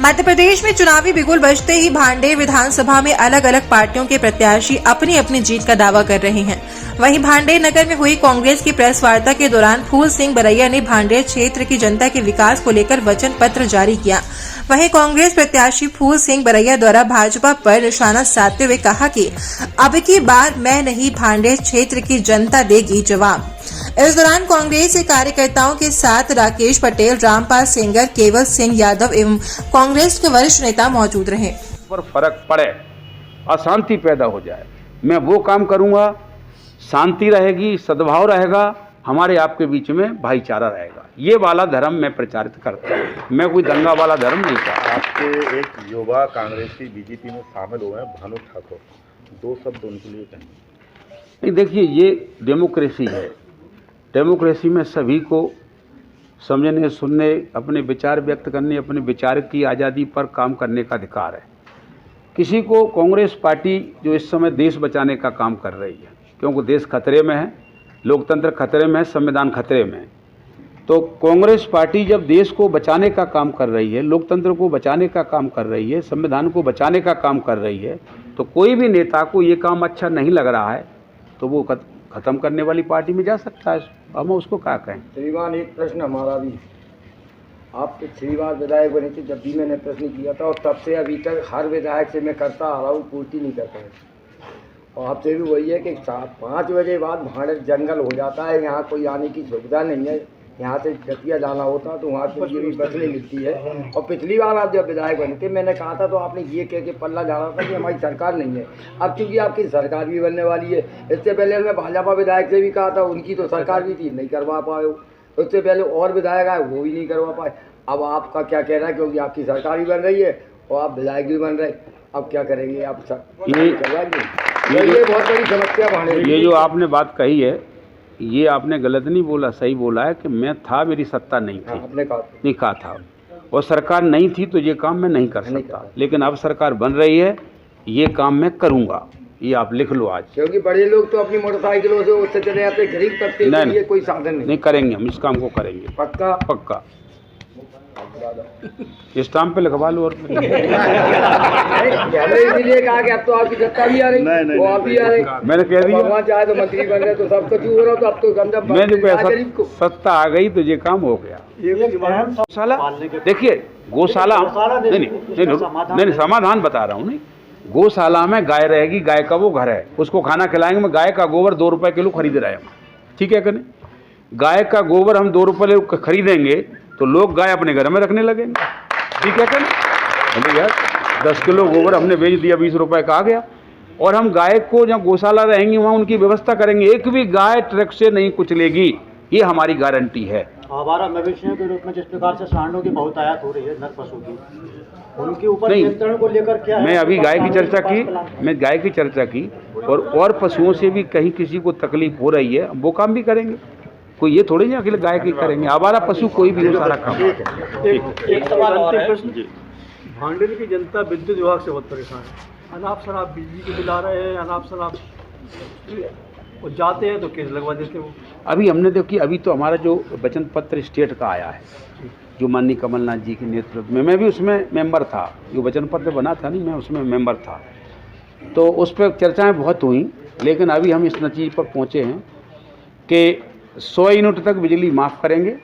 मध्य प्रदेश में चुनावी बिगुल बजते ही भांडेर विधानसभा में अलग अलग पार्टियों के प्रत्याशी अपनी अपनी जीत का दावा कर रहे हैं। वहीं भांडेर नगर में हुई कांग्रेस की प्रेस वार्ता के दौरान फूल सिंह बरैया ने भांडेर क्षेत्र की जनता के विकास को लेकर वचन पत्र जारी किया। वहीं कांग्रेस प्रत्याशी फूल सिंह बरैया द्वारा भाजपा पर निशाना साधते हुए कहा कि अब की बार मैं नहीं, भांडेर क्षेत्र की जनता देगी जवाब। इस दौरान कांग्रेस के कार्यकर्ताओं के साथ राकेश पटेल, रामपाल सेंगर, केवल सिंह यादव एवं कांग्रेस के वरिष्ठ नेता मौजूद रहे। पर फर्क पड़े, अशांति पैदा हो जाए, मैं वो काम करूंगा, शांति रहेगी, सद्भाव रहेगा, हमारे आपके बीच में भाईचारा रहेगा। ये वाला धर्म मैं प्रचारित करता हूँ, मैं कोई दंगा वाला धर्म नहीं चाहता। आपके एक युवा कांग्रेसी बीजेपी में शामिल हुए हैं, भानु ठाकुर, दो शब्द उनके लिए कहेंगे। नहीं, देखिए, ये डेमोक्रेसी है। डेमोक्रेसी में सभी को समझने, सुनने, अपने विचार व्यक्त करने, अपने विचार की आज़ादी पर काम करने का अधिकार है। किसी को कांग्रेस पार्टी जो इस समय देश बचाने का काम कर रही है, क्योंकि देश खतरे में है, लोकतंत्र खतरे में है, संविधान खतरे में है, तो कांग्रेस पार्टी जब देश को बचाने का काम कर रही है, लोकतंत्र को बचाने का काम कर रही है, संविधान को बचाने का काम कर रही है, तो कोई भी नेता को ये काम अच्छा नहीं लग रहा है तो वो खत्म करने वाली पार्टी में जा सकता है। हम उसको क्या कहें। श्रीमान, एक प्रश्न हमारा भी, आप पिछली बार विधायक बने थे, जब भी मैंने प्रश्न किया था और तब से अभी तक हर विधायक से मैं करता आ रहा हूँ, पूर्ति नहीं कर पाया। और आपसे भी वही है कि 5 बजे बाद भांडेर जंगल हो जाता है, यहाँ कोई आने की सुविधा नहीं है। यहाँ से जतिया जाना होता तो वहाँ के लिए भी बस नहीं मिलती है। और पिछली बार आप जब विधायक बने थे, मैंने कहा था तो आपने ये कह के पल्ला झाड़ा था कि हमारी सरकार नहीं है। अब चूँकि आपकी सरकार भी बनने वाली है, इससे पहले मैं भाजपा विधायक से भी कहा था, उनकी तो सरकार भी थी, नहीं करवा पाए। उससे पहले और विधायक आए, वो भी नहीं करवा पाए। अब आपका क्या कहना है, क्योंकि आपकी सरकार भी बन रही है और आप विधायक भी बन रहे, अब क्या करेंगे आप? ये बहुत बड़ी समस्या भांडेर। ये जो आपने बात कही है, ये आपने गलत नहीं बोला, सही बोला है कि मैं था, मेरी सत्ता नहीं थी। आपने नहीं कहा था, और सरकार नहीं थी तो ये काम मैं नहीं कर सकता, लेकिन अब सरकार बन रही है, ये काम मैं करूंगा, ये आप लिख लो आज। क्योंकि बड़े लोग तो अपनी मोटरसाइकिलों से उससे चले जाते, गरीब तबके के लिए कोई साधन नहीं करेंगे, हम इस काम को करेंगे पक्का पक्का। स्टाम्प पे लिखवा लो। और इसीलिए कहा कि अब तो आपकी सत्ता भी आ रही, वो आप भी आ रहे। मैंने कह दिया, भगवान चाहे तो मंत्री बन रहे, तो सब कुछ हो रहा, तो अब तो गंदा मैं जो सत्ता आ गई तो ये काम हो गया। गौशाला, देखिए, गौशाला नहीं, समाधान बता रहा हूँ। नहीं, गौशाला में गाय रहेगी, गाय का वो घर है, उसको खाना खिलाएंगे। मैं गाय का गोबर 2 रुपए किलो खरीद रहे हैं, ठीक है कि नहीं? गाय का गोबर हम 2 रुपए खरीदेंगे तो लोग गाय अपने घर में रखने लगेंगे, ठीक है कि नहीं? यार 10 किलो गोबर हमने बेच दिया, 20 रुपए का आ गया। और हम गाय को जहाँ गौशाला रहेंगी वहाँ उनकी व्यवस्था करेंगे, एक भी गाय ट्रक से नहीं कुचलेगी, ये हमारी गारंटी है। आवारा मवेशियों के रूप में जिस प्रकार से सांडों की बहुत आयात हो रही है, नर पशु की, उनके ऊपर नियंत्रण को लेकर क्या है? मैं अभी गाय की चर्चा की, और पशुओं से भी कहीं किसी को तकलीफ हो रही है, वो काम भी करेंगे। कोई ये थोड़ी नहीं अकेले गाय की करेंगे, आवारा पशु कोई भी हो, सारा काम। एक सवाल और है, भांडेर की जनता विद्युत विभाग से बहुत परेशान है। अनाप शनाप बिजली के बिल आ रहे हैं, अनाप शनाप वो जाते हैं तो केस लगवा देते हैं। अभी हमने देखी, अभी तो हमारा जो वचन पत्र स्टेट का आया है, जो माननीय कमलनाथ जी के नेतृत्व में, मैं भी उसमें मेंबर था, जो वचन पत्र बना था नहीं, मैं उसमें मेंबर था, तो उस पर चर्चाएं बहुत हुई। लेकिन अभी हम इस नतीजे पर पहुँचे हैं कि 100 यूनिट तक बिजली माफ़ करेंगे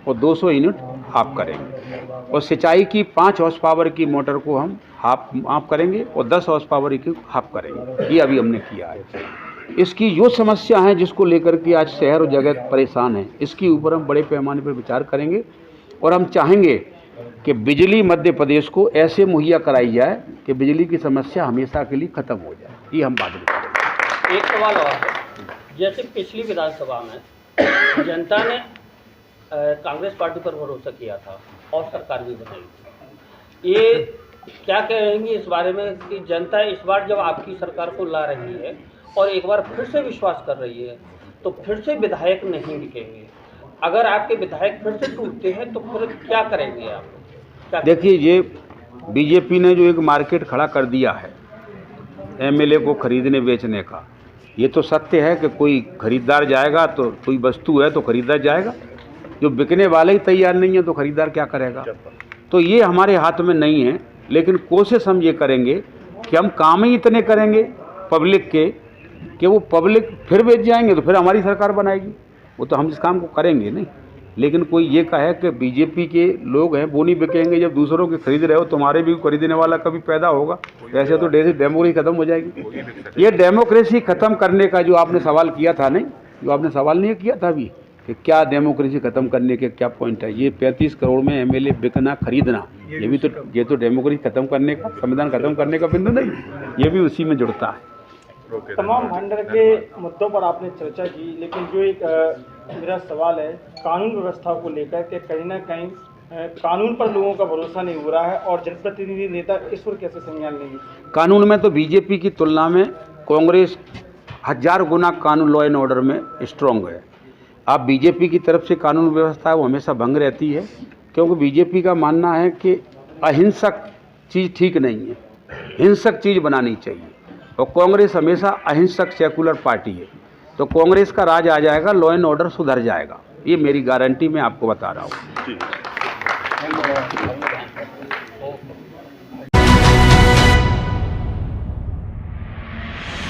और 200 यूनिट हाफ करेंगे, और सिंचाई की 5 हॉर्स पावर की मोटर को हम हाफ माफ़ करेंगे और 10 हॉर्स पावर की हाफ करेंगे। ये अभी हमने किया है। इसकी जो समस्या है जिसको लेकर के आज शहर और जगह परेशान है, इसके ऊपर हम बड़े पैमाने पर विचार करेंगे, और हम चाहेंगे कि बिजली मध्य प्रदेश को ऐसे मुहैया कराई जाए कि बिजली की समस्या हमेशा के लिए ख़त्म हो जाए। ये हम बात करेंगे। एक सवाल और है, जैसे पिछली विधानसभा में जनता ने कांग्रेस पार्टी पर भरोसा किया था और सरकार भी बनाई थी, ये क्या कहेंगी इस बारे में कि जनता इस बार जब आपकी सरकार को ला रही है और एक बार फिर से विश्वास कर रही है, तो फिर से विधायक नहीं बिकेंगे? अगर आपके विधायक फिर से टूटते हैं तो फिर क्या करेंगे आप? देखिए, ये बीजेपी ने जो एक मार्केट खड़ा कर दिया है एमएलए को खरीदने बेचने का, ये तो सत्य है कि कोई खरीदार जाएगा तो कोई वस्तु है तो खरीदा जाएगा, जो बिकने वाले ही तैयार नहीं है तो खरीदार क्या करेगा? तो ये हमारे हाथ में नहीं है, लेकिन कोशिश हम ये करेंगे कि हम काम ही इतने करेंगे पब्लिक के कि वो पब्लिक फिर बेच जाएंगे तो फिर हमारी सरकार बनाएगी। वो तो हम इस काम को करेंगे नहीं। लेकिन कोई ये कहे कि बीजेपी के लोग हैं वो नहीं बिकेंगे, जब दूसरों के खरीद रहे हो तुम्हारे भी खरीदने वाला कभी पैदा होगा, ऐसे तो डेमोक्रेसी खत्म हो जाएगी। ये डेमोक्रेसी खत्म करने का जो आपने सवाल किया था, नहीं जो आपने सवाल नहीं किया था अभी कि क्या डेमोक्रेसी खत्म करने के क्या पॉइंट है, ये 35 करोड़ में एमएलए बिकना खरीदना, ये तो डेमोक्रेसी खत्म करने का, संविधान खत्म करने का बिंदु नहीं, ये भी उसी में जुड़ता है। तमाम भांडर के मुद्दों पर आपने चर्चा की, लेकिन जो एक मेरा सवाल है कानून व्यवस्था को लेकर के कहीं ना कहीं कानून पर लोगों का भरोसा नहीं हो रहा है और जनप्रतिनिधि नेता इस पर कैसे संज्ञान लेंगे? कानून में तो बीजेपी की तुलना में कांग्रेस 1000 गुना कानून लॉ एंड ऑर्डर में स्ट्रांग है। आप बीजेपी की तरफ से कानून व्यवस्था वो हमेशा भंग रहती है, क्योंकि बीजेपी का मानना है कि अहिंसक चीज़ ठीक नहीं है, हिंसक चीज़ बनानी चाहिए, और कांग्रेस हमेशा अहिंसक सेकुलर पार्टी है। तो कांग्रेस का राज आ जाएगा, लॉ एंड ऑर्डर सुधर जाएगा, ये मेरी गारंटी मैं आपको बता रहा हूँ।